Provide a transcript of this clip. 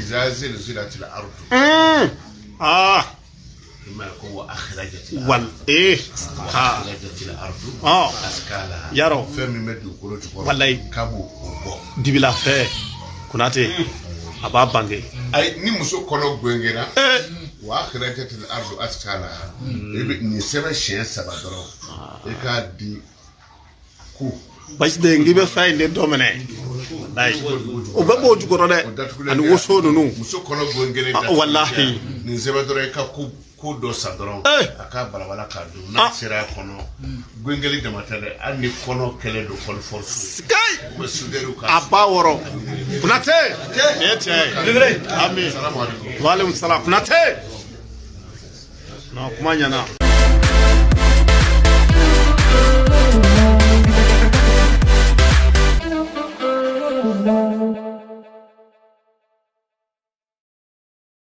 إذا زلزلت الأرض ما هو أخرجت الأرض أخرجت الأرض أسكالها يارو فمن مدو كروج والله كابو دبلا فه كناتي أبا بانجي أي نمسو كنو بنجنا وأخرجت الأرض أسكالها نسمع شيء سبادرو إكادي كو بس ده نجيب فاي لدومنة لاي وبابو جورنا أنا وصلوا نو مسو كنو بنجنا والله نسمع دري كابو كودو سادرون أكابر ولا كادو نسيرا كنو بنجلي دمتله أني كنو كله كل فرصة كاي مسودرو أبا ورو كناتي أمين السلام عليكم وعليكم السلام كناتي نعم كمان يا